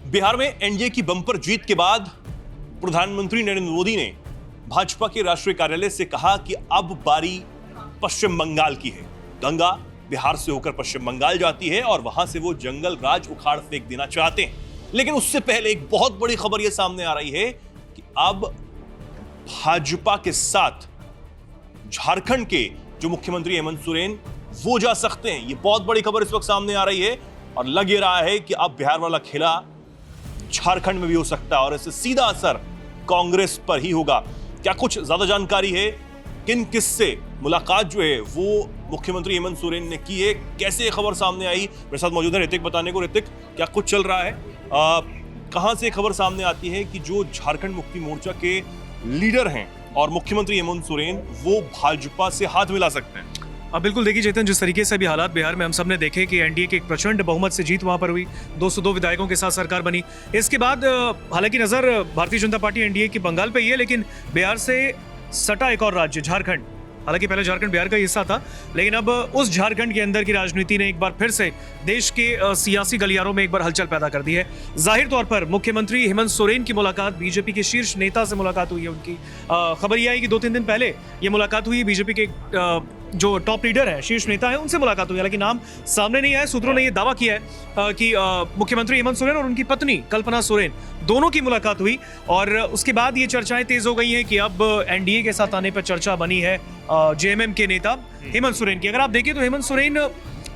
बिहार में एनडीए की बंपर जीत के बाद प्रधानमंत्री नरेंद्र मोदी ने भाजपा के राष्ट्रीय कार्यालय से कहा कि अब बारी पश्चिम बंगाल की है। गंगा बिहार से होकर पश्चिम बंगाल जाती है और वहां से वो जंगल राज उखाड़ फेंक देना चाहते हैं। लेकिन उससे पहले एक बहुत बड़ी खबर यह सामने आ रही है कि अब भाजपा के साथ झारखंड के जो मुख्यमंत्री हेमंत सोरेन वो जा सकते हैं। ये बहुत बड़ी खबर इस वक्त सामने आ रही है और लग ये रहा है कि अब बिहार वाला खेला झारखंड में भी हो सकता है और इससे सीधा असर कांग्रेस पर ही होगा। क्या कुछ ज्यादा जानकारी है, किन किससे मुलाकात जो है वो मुख्यमंत्री हेमंत सोरेन ने की है, कैसे ये खबर सामने आई, मेरे साथ मौजूद है ऋतिक बताने को। ऋतिक, क्या कुछ चल रहा है, कहां से खबर सामने आती है कि जो झारखंड मुक्ति मोर्चा के लीडर हैं और मुख्यमंत्री हेमंत सोरेन वो भाजपा से हाथ मिला सकते हैं? अब बिल्कुल देखिए चेतन, जिस तरीके से भी हालात बिहार में हम सब ने देखे कि एनडीए के एक प्रचंड बहुमत से जीत वहां पर हुई, 202 विधायकों के साथ सरकार बनी। इसके बाद हालांकि नजर भारतीय जनता पार्टी एनडीए की बंगाल पे ही है, लेकिन बिहार से सटा एक और राज्य झारखंड, हालांकि पहले झारखंड बिहार का हिस्सा था, लेकिन अब उस झारखंड के अंदर की राजनीति ने एक बार फिर से देश के सियासी गलियारों में एक बार हलचल पैदा कर दी है। जाहिर तौर पर मुख्यमंत्री हेमंत सोरेन की मुलाकात बीजेपी के शीर्ष नेता से मुलाकात हुई है उनकी। खबर यह आई कि 2-3 दिन पहले ये मुलाकात हुई, बीजेपी के जो टॉप लीडर है, शीर्ष नेता है, उनसे मुलाकात हुई। हालांकि नाम सामने नहीं आया। सूत्रों ने यह दावा किया है कि मुख्यमंत्री हेमंत सोरेन और उनकी पत्नी कल्पना सोरेन दोनों की मुलाकात हुई और उसके बाद ये चर्चाएं तेज हो गई हैं कि अब एनडीए के साथ आने पर चर्चा बनी है जेएमएम के नेता हेमंत सोरेन की। अगर आप देखें तो हेमंत सोरेन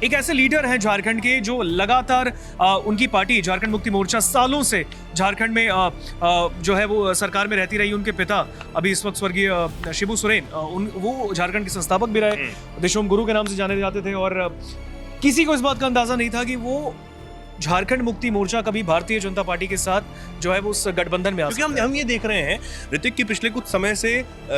एक ऐसे लीडर हैं झारखंड के जो लगातार उनकी पार्टी झारखंड मुक्ति मोर्चा सालों से झारखंड में जो है वो सरकार में रहती रही। उनके पिता अभी इस वक्त स्वर्गीय शिबू सोरेन वो झारखंड के संस्थापक भी रहे, देशोम गुरु के नाम से जाने जाते थे और किसी को इस बात का अंदाजा नहीं था कि वो झारखंड मुक्ति मोर्चा कभी भारतीय जनता पार्टी के साथ जो है वो उस गठबंधन में आ सकता है। क्योंकि हम ये देख रहे हैं ऋतिक की पिछले कुछ समय से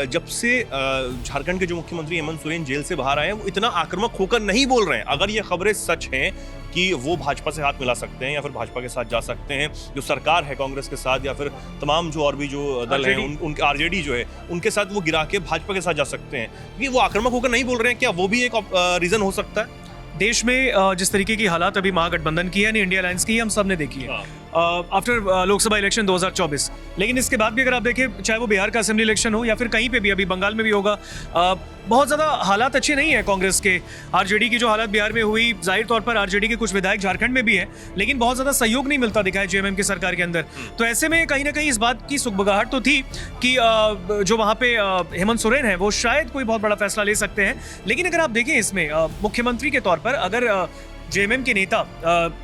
जब से झारखंड के जो मुख्यमंत्री हेमंत सोरेन जेल से बाहर आए हैं वो इतना आक्रामक होकर नहीं बोल रहे हैं। अगर ये खबरें सच हैं कि वो भाजपा से हाथ मिला सकते हैं या फिर भाजपा के साथ जा सकते हैं, जो सरकार है कांग्रेस के साथ या फिर तमाम जो और भी जो दल हैं उनके आरजेडी जो है उनके साथ वो गिरा के भाजपा के साथ जा सकते हैं, क्योंकि वो आक्रामक होकर नहीं बोल रहे हैं, क्या वो भी एक रीजन हो सकता है? देश में जिस तरीके की हालात अभी महागठबंधन की है, इंडिया अलायंस की, हम सब ने देखी है आफ्टर लोकसभा इलेक्शन 2024। लेकिन इसके बाद भी अगर आप देखें, चाहे वो बिहार का असेंबली इलेक्शन हो या फिर कहीं पे भी, अभी बंगाल में भी होगा, बहुत ज़्यादा हालात अच्छे नहीं है कांग्रेस के। आरजेडी की जो हालत बिहार में हुई, जाहिर तौर पर आरजेडी के कुछ विधायक झारखंड में भी हैं, लेकिन बहुत ज़्यादा सहयोग नहीं मिलता दिखा है जेएमएम की सरकार के अंदर। तो ऐसे में कहीं ना कहीं इस बात की सुगबुगाहट तो थी कि जो वहाँ पे हेमंत सोरेन है वो शायद कोई बहुत बड़ा फैसला ले सकते हैं। लेकिन अगर आप देखें इसमें मुख्यमंत्री के तौर पर अगर जेएमएम के नेता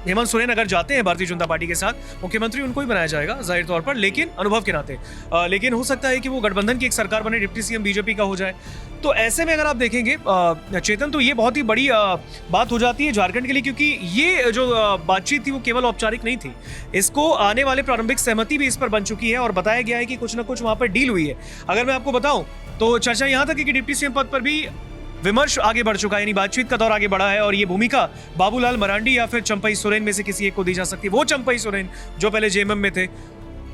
हेमंत सोरेन अगर जाते हैं भारतीय जनता पार्टी के साथ, मुख्यमंत्री उनको ही बनाया जाएगा जाहिर तौर पर, लेकिन अनुभव के नाते। लेकिन हो सकता है कि वो गठबंधन की एक सरकार बने, डिप्टी सीएम बीजेपी का हो जाए। तो ऐसे में अगर आप देखेंगे चेतन, तो ये बहुत ही बड़ी बात हो जाती है झारखंड के लिए, क्योंकि ये जो बातचीत थी वो केवल औपचारिक नहीं थी। इसको आने वाले प्रारंभिक सहमति भी इस पर बन चुकी है और बताया गया है कि कुछ ना कुछ वहाँ पर डील हुई है। अगर मैं आपको बताऊं तो चर्चा यहाँ तक है कि डिप्टी सीएम पद पर भी विमर्श आगे बढ़ चुका है, यानी बातचीत का दौर आगे बढ़ा है और ये भूमिका बाबूलाल मरांडी या फिर चंपई सोरेन में से किसी एक को दी जा सकती है। वो चंपई सोरेन जो पहले जेएमएम में थे,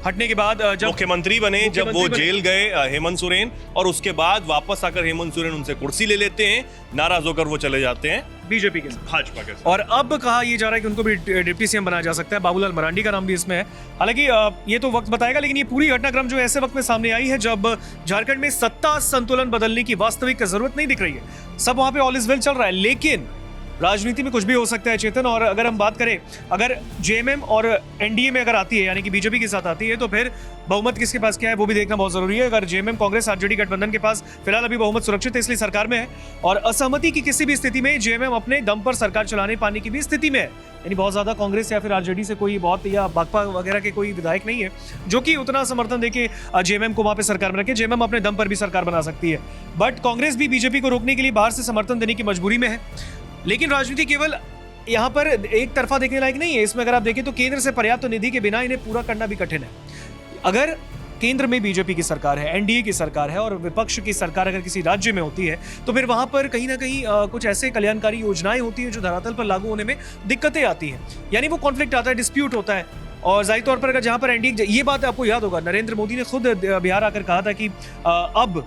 हटने के बाद जब मुख्यमंत्री बने, जब वो जेल गए हेमंत सोरेन, और उसके बाद वापस आकर हेमंत सोरेन उनसे कुर्सी ले लेते हैं, नाराज होकर वो चले जाते हैं बीजेपी के साथ, भाजपा के साथ। और अब कहा यह जा रहा है कि उनको भी डिप्टी सीएम बनाया जा सकता है। बाबूलाल मरांडी का नाम भी इसमें है। हालांकि ये तो वक्त बताएगा, लेकिन ये पूरी घटनाक्रम जो ऐसे वक्त में सामने आई है जब झारखंड में सत्ता संतुलन बदलने की वास्तविक जरूरत नहीं दिख रही है। सब वहां पे ऑल इज वेल चल रहा है, लेकिन राजनीति में कुछ भी हो सकता है चेतन। और अगर हम बात करें, अगर जेएमएम और एनडीए में अगर आती है, यानी कि बीजेपी के साथ आती है, तो फिर बहुमत किसके पास क्या है वो भी देखना बहुत जरूरी है। अगर जेएमएम कांग्रेस आरजेडी गठबंधन के पास फिलहाल अभी बहुमत सुरक्षित है, इसलिए सरकार में है, और असहमति की किसी भी स्थिति में जेएमएम अपने दम पर सरकार चलाने पाने की भी स्थिति में है, यानी बहुत ज्यादा कांग्रेस या फिर आरजेडी से कोई बहुत या भाजपा वगैरह के कोई विधायक नहीं है जो कि उतना समर्थन देके जेएमएम को वहां पे सरकार में रखे। जेएमएम अपने दम पर भी सरकार बना सकती है, बट कांग्रेस भी बीजेपी को रोकने के लिए बाहर से समर्थन देने की मजबूरी में है। लेकिन राजनीति केवल यहाँ पर एक तरफा देखने लायक नहीं है। इसमें अगर आप देखें तो केंद्र से पर्याप्त निधि के बिना इन्हें पूरा करना भी कठिन है। अगर केंद्र में बीजेपी की सरकार है, एनडीए की सरकार है, और विपक्ष की सरकार अगर किसी राज्य में होती है, तो फिर वहां पर कहीं ना कहीं कुछ ऐसे कल्याणकारी योजनाएं होती हैं जो धरातल पर लागू होने में दिक्कतें आती हैं, यानी वो कॉन्फ्लिक्ट आता है, डिस्प्यूट होता है। और जाहिर तौर पर अगर जहां पर एनडीए, ये बात आपको याद होगा, नरेंद्र मोदी ने खुद बिहार आकर कहा था कि अब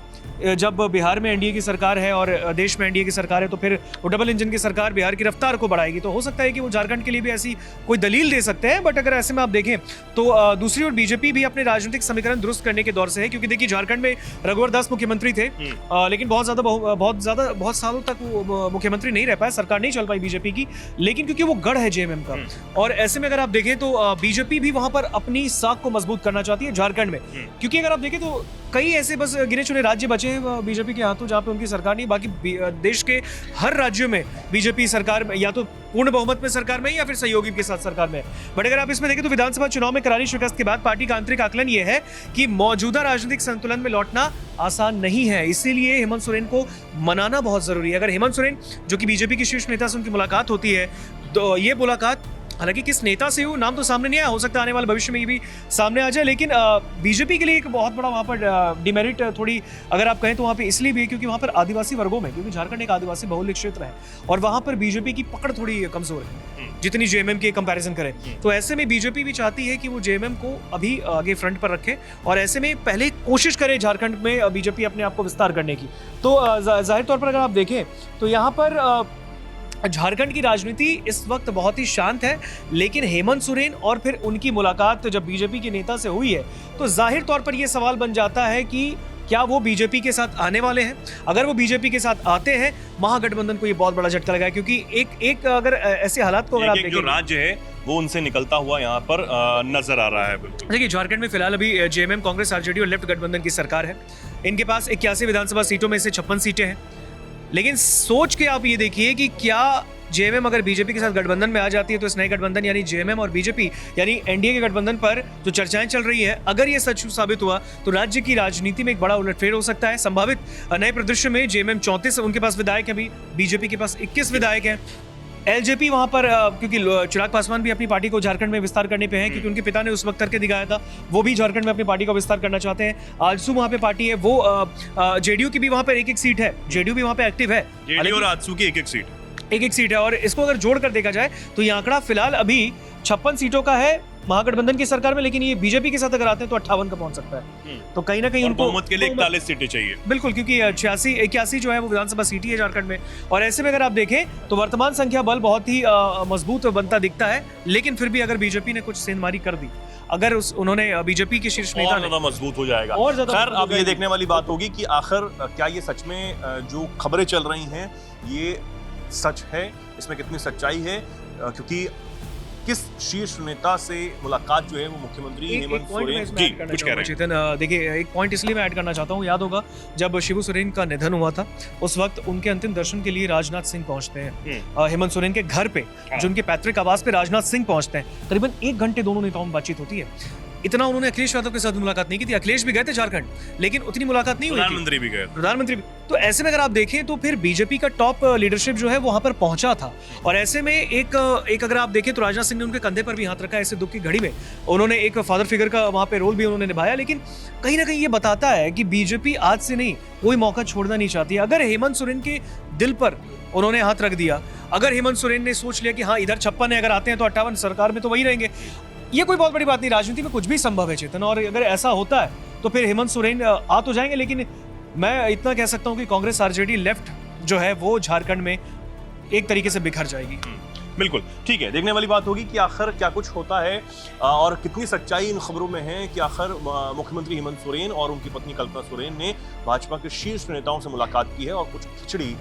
जब बिहार में एनडीए की सरकार है और देश में एनडीए की सरकार है तो फिर वो डबल इंजन की सरकार बिहार की रफ्तार को बढ़ाएगी। तो हो सकता है कि वो झारखंड के लिए भी ऐसी कोई दलील दे सकते हैं। बट अगर ऐसे में आप देखें तो दूसरी ओर बीजेपी भी अपने राजनीतिक समीकरण दुरुस्त करने के दौर से है, क्योंकि देखिए झारखंड में रघुवर दास मुख्यमंत्री थे, लेकिन बहुत सालों तक वो मुख्यमंत्री नहीं रह पाए, सरकार नहीं चल पाई बीजेपी की, लेकिन क्योंकि वो गढ़ है जेएमएम का। और ऐसे में अगर आप देखें तो बीजेपी भी वहां पर अपनी साख को मजबूत करना चाहती है झारखंड में, क्योंकि अगर आप देखें तो कई ऐसे बस गिने चुने राज्य बचे हैं बीजेपी के हाथों जहां पे उनकी सरकार नहीं, बाकी देश के हर राज्यों में बीजेपी सरकार में या तो पूर्ण बहुमत में सरकार में या फिर सहयोगी के साथ सरकार में। बट अगर आप इसमें देखें तो विधानसभा चुनाव में करारी शिकस्त के बाद पार्टी का आंतरिक आकलन यह है कि मौजूदा राजनीतिक संतुलन में लौटना आसान नहीं है, इसीलिए हेमंत सोरेन को मनाना बहुत जरूरी है। अगर हेमंत सोरेन जो कि बीजेपी के शीर्ष नेता से उनकी मुलाकात होती है तो ये मुलाकात हालांकि किस नेता से हो नाम तो सामने नहीं आया, हो सकता है आने वाले भविष्य में ये भी सामने आ जाए, लेकिन बीजेपी के लिए एक बहुत बड़ा वहाँ पर डिमेरिट थोड़ी अगर आप कहें तो वहाँ पे इसलिए भी है क्योंकि वहाँ पर आदिवासी वर्गों में, क्योंकि झारखंड एक आदिवासी बहुल्य क्षेत्र है और वहाँ पर बीजेपी की पकड़ थोड़ी कमजोर है जितनी जेएमएम की कंपैरिजन करें। तो ऐसे में बीजेपी भी चाहती है कि वो जेएमएम को अभी आगे फ्रंट पर रखे और ऐसे में पहले कोशिश करे झारखंड में बीजेपी अपने आप को विस्तार करने की। तो जाहिर तौर पर अगर आप देखें तो यहाँ पर झारखंड की राजनीति इस वक्त बहुत ही शांत है, लेकिन हेमंत सोरेन और फिर उनकी मुलाकात जब बीजेपी के नेता से हुई है तो जाहिर तौर पर यह सवाल बन जाता है कि क्या वो बीजेपी के साथ आने वाले हैं। अगर वो बीजेपी के साथ आते हैं महागठबंधन को ये बहुत बड़ा झटका लगा है, क्योंकि एक अगर ऐसे हालात को अगर आप देखें जो राज्य है वो उनसे निकलता हुआ यहाँ पर नजर आ रहा है। बिल्कुल देखिए झारखंड में फिलहाल अभी जेएमएम कांग्रेस आरजेडी और लेफ्ट गठबंधन की सरकार है। इनके पास 81 विधानसभा सीटों में से 56 सीटें हैं, लेकिन सोच के आप ये देखिए कि क्या जेएमएम अगर बीजेपी के साथ गठबंधन में आ जाती है तो इस नए गठबंधन यानी जेएमएम और बीजेपी यानी एनडीए के गठबंधन पर जो चर्चाएं चल रही है, अगर ये सच साबित हुआ तो राज्य की राजनीति में एक बड़ा उलटफेर हो सकता है। संभावित नए परिदृश्य में जेएमएम 34 उनके पास विधायक है, अभी बीजेपी के पास 21 विधायक हैं। एलजेपी वहां पर क्योंकि चिराग पासवान भी अपनी पार्टी को झारखंड में विस्तार करने पे हैं, क्योंकि उनके पिता ने उस वक्त करके दिखाया था, वो भी झारखंड में अपनी पार्टी का विस्तार करना चाहते हैं। आजसू वहां पे पार्टी है, वो जेडीयू की भी वहां पर एक सीट है, जेडीयू भी वहां पे एक्टिव है, जेडीयू और आजसू की एक सीट है। और इसको अगर जोड़ कर देखा जाए तो ये आंकड़ा फिलहाल अभी 56 सीटों का है महागठबंधन की सरकार में, लेकिन ये बीजेपी के साथ अगर आते हैं तो 58 का पहुंच सकता है। तो कहीं ना कहीं उनको बहुमत के लिए 41 सीटें चाहिए। बिल्कुल, क्योंकि 81 जो है वो विधानसभा सीट ही है झारखंड में। और ऐसे में अगर आप देखें तो वर्तमान संख्या बल बहुत ही मजबूत बनता दिखता है, लेकिन फिर भी अगर बीजेपी ने कुछ सेंधमारी कर दी, अगर उन्होंने बीजेपी के शीर्ष नेता ने मजबूत हो जाएगा और ज्यादा। खैर अब ये देखने वाली बात होगी कि आखिर क्या ये सच में जो खबरें चल रही हैं ये सच है, इसमें कितनी सच्चाई है, क्योंकि किस शीर्ष नेता से मुलाकात जो है वो मुख्यमंत्री हेमंत सोरेन जी कुछ कह रहे हैं। चेतन देखिए एक पॉइंट इसलिए मैं ऐड करना चाहता हूँ, याद होगा जब शिबू सोरेन का निधन हुआ था उस वक्त उनके अंतिम दर्शन के लिए राजनाथ सिंह पहुंचते हैं हेमंत सोरेन के घर पे, जो उनके पैतृक आवास पे राजनाथ सिंह पहुंचते हैं। करीबन 1 घंटे दोनों नेताओं में बातचीत होती है। इतना उन्होंने अखिलेश यादव के साथ मुलाकात नहीं की थी, अखिलेश भी गए थे झारखंड लेकिन उतनी मुलाकात नहीं हुई थी, प्रधानमंत्री भी गए, प्रधानमंत्री भी। तो ऐसे में अगर आप देखें तो फिर बीजेपी का टॉप लीडरशिप जो है वहां पर पहुंचा था। और ऐसे में एक अगर आप देखें तो राजनाथ सिंह ने उनके कंधे पर भी हाथ रखा, ऐसे दुख की घड़ी में उन्होंने एक फादर फिगर का वहां पे रोल भी उन्होंने निभाया। लेकिन कहीं ना कहीं ये बताता है कि बीजेपी आज से नहीं कोई मौका छोड़ना नहीं चाहती। अगर हेमंत सोरेन के दिल पर उन्होंने हाथ रख दिया, अगर हेमंत सोरेन ने सोच लिया कि हाँ इधर 56 है, अगर आते हैं तो 58 सरकार में तो वही रहेंगे, ये कोई बहुत बड़ी बात नहीं। राजनीति में कुछ भी संभव है चेतन, और अगर ऐसा होता है तो फिर हेमंत सोरेन आ तो जाएंगे, लेकिन मैं इतना कह सकता हूं कि कांग्रेस आरजेडी लेफ्ट जो है वो झारखंड में एक तरीके से बिखर जाएगी। बिल्कुल ठीक है, देखने वाली बात होगी कि आखिर क्या कुछ होता है और कितनी सच्चाई इन खबरों में है कि आखिर मुख्यमंत्री हेमंत सोरेन और उनकी पत्नी कल्पना सोरेन ने भाजपा के शीर्ष नेताओं से मुलाकात की है और कुछ खिचड़ी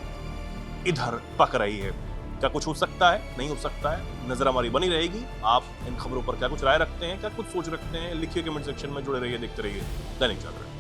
इधर पक रही है। क्या कुछ हो सकता है, नहीं हो सकता है, नजर हमारी बनी रहेगी। आप इन खबरों पर क्या कुछ राय रखते हैं, क्या कुछ सोच रखते हैं, लिखिए कमेंट सेक्शन में, जुड़े रहिए, देखते रहिए दैनिक जागरण।